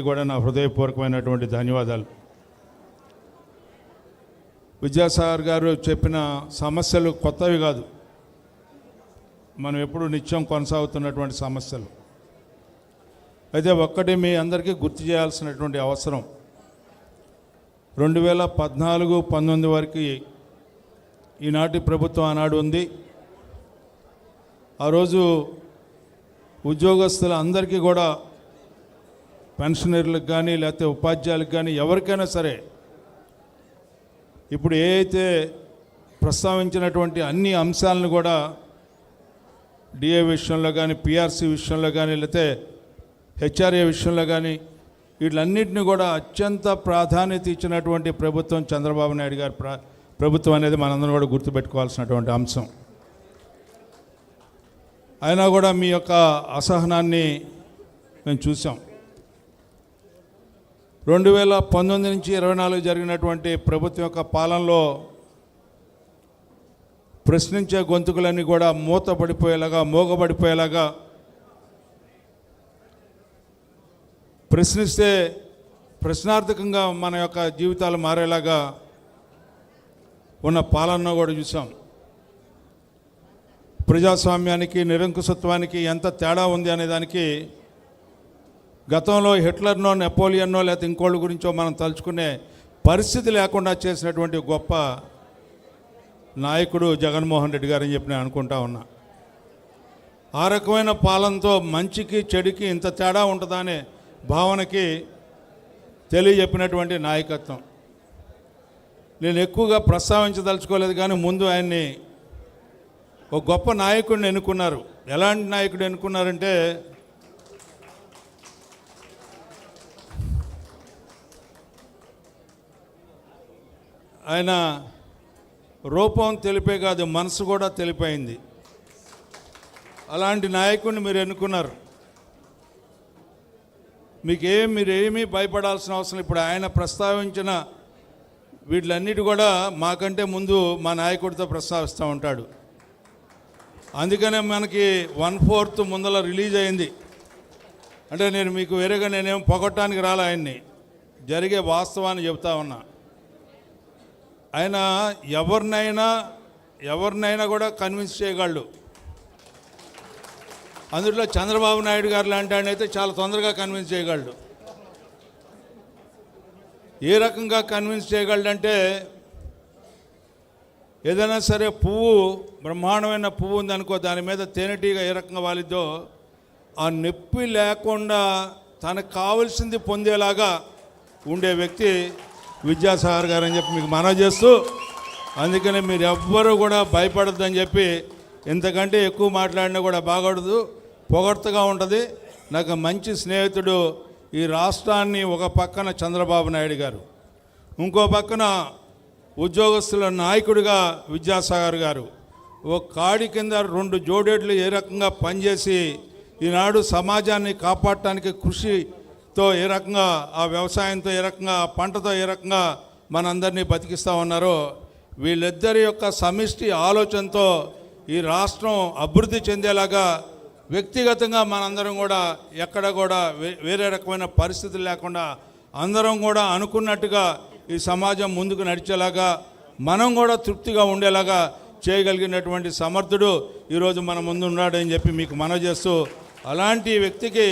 కూడా నా హృదయపూర్వకమైనటువంటి ధన్యవాదాలు. విద్యాసాగర్ గారు చెప్పిన సమస్యలు కొత్తవి కాదు, మనం ఎప్పుడు నిత్యం కొనసాగుతున్నటువంటి సమస్యలు. అయితే ఒక్కటి మీ అందరికీ గుర్తు చేయాల్సినటువంటి అవసరం, 2014-19 వరకు ఈనాటి ప్రభుత్వం ఆనాడు ఉంది. ఆ రోజు ఉద్యోగస్తుల అందరికీ కూడా, పెన్షనర్లకు కానీ లేకపోతే ఉపాధ్యాయులకు కానీ ఎవరికైనా సరే, ఇప్పుడు ఏ అయితే ప్రస్తావించినటువంటి అన్ని అంశాలను కూడా డిఏ విషయంలో కానీ, పిఆర్సీ విషయంలో కానీ, లేకపోతే హెచ్ఆర్ఏ విషయంలో కానీ, వీటన్నిటిని కూడా అత్యంత ప్రాధాన్యత ఇచ్చినటువంటి ప్రభుత్వం చంద్రబాబు నాయుడు గారి ప్రభుత్వం అనేది మనందరం కూడా గుర్తుపెట్టుకోవాల్సినటువంటి అంశం. అయినా కూడా మీ యొక్క అసహనాన్ని మేము చూసాం. 2019 నుంచి 24 జరిగినటువంటి ప్రభుత్వం యొక్క పాలనలో ప్రశ్నించే గొంతుకులన్నీ కూడా మోగబడిపోయేలాగా, ప్రశ్నిస్తే ప్రశ్నార్థకంగా మన యొక్క జీవితాలు మారేలాగా ఉన్న పాలన కూడా చూసాం. ప్రజాస్వామ్యానికి, నిరంకుశత్వానికి ఎంత తేడా ఉంది అనేదానికి గతంలో హిట్లర్నో, నెపోలియన్నో లేకపోతే ఇంకోళ్ళ గురించో మనం తలుచుకునే పరిస్థితి లేకుండా చేసినటువంటి గొప్ప నాయకుడు జగన్మోహన్ రెడ్డి గారని చెప్పి నేను అనుకుంటా ఉన్నా. ఆ రకమైన పాలనతో మంచికి చెడుకి ఇంత తేడా ఉంటుందా అనే భావనకి తెలియజెప్పినటువంటి నాయకత్వం. నేను ఎక్కువగా ప్రస్తావించదలుచుకోలేదు, కానీ ముందు ఆయన్ని ఒక గొప్ప నాయకుడిని ఎన్నుకున్నారు. ఎలాంటి నాయకుడు ఎన్నుకున్నారంటే, ఆయన రూపం తెలిపే కాదు, మనసు కూడా తెలిపోయింది. అలాంటి నాయకుడిని మీరు ఎన్నుకున్నారు. మీరేమీ భయపడాల్సిన అవసరం. ఇప్పుడు ఆయన ప్రస్తావించిన వీటిలన్నిటి కూడా మాకంటే ముందు మా నాయకుడితో ప్రస్తావిస్తూ ఉంటాడు. అందుకనే మనకి 1/4 ముందల రిలీజ్ అయింది. అంటే నేను మీకు వేరేగా నేనేం పొగట్టడానికి రాలే, ఆయన్ని జరిగే వాస్తవాన్ని చెబుతా ఉన్నా. ఆయన ఎవరినైనా కూడా కన్విన్స్ చేయగలడు. అందులో చంద్రబాబు నాయుడు గారు లాంటి ఆయన అయితే చాలా తొందరగా కన్విన్స్ చేయగలడు. ఏ రకంగా కన్విన్స్ చేయగలడంటే, ఏదైనా సరే పువ్వు, బ్రహ్మాండమైన పువ్వు ఉందనుకో, దాని మీద తేనెటీగ ఏ రకంగా వాలిద్దో ఆ నొప్పి లేకుండా తనకు కావలసింది పొందేలాగా ఉండే వ్యక్తి విద్యాసాగర్ గారు అని చెప్పి మీకు మనవి చేస్తూ, అందుకని మీరు ఎవ్వరూ కూడా భయపడద్దని చెప్పి, ఇంతకంటే ఎక్కువ మాట్లాడినా కూడా బాగోడదు, పొగడ్తగా ఉంటుంది. నాకు మంచి స్నేహితుడు ఈ రాష్ట్రాన్ని, ఒక పక్కన చంద్రబాబు నాయుడు గారు, ఇంకో పక్కన ఉద్యోగస్తుల నాయకుడిగా విద్యాసాగర్ గారు, ఒక కాడి కింద 2 జోడేట్లు ఏ రకంగా పనిచేసి ఈనాడు సమాజాన్ని కాపాడటానికి కృషితో ఏ రకంగా, ఆ వ్యవసాయంతో ఏ రకంగా, పంటతో ఏ రకంగా మనందరినీ బతికిస్తూ ఉన్నారో, వీళ్ళిద్దరి యొక్క సమిష్టి ఆలోచనతో ఈ రాష్ట్రం అభివృద్ధి చెందేలాగా వ్యక్తిగతంగా మనందరం కూడా ఎక్కడ కూడా వేరే రకమైన పరిస్థితులు లేకుండా అందరం కూడా అనుకున్నట్టుగా ఈ సమాజం ముందుకు నడిచేలాగా, మనం కూడా తృప్తిగా ఉండేలాగా చేయగలిగినటువంటి సమర్థుడు ఈరోజు మన ముందు ఉన్నాడని చెప్పి మీకు మనవి చేస్తూ, అలాంటి వ్యక్తికి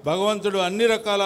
భగవంతుడు అన్ని రకాల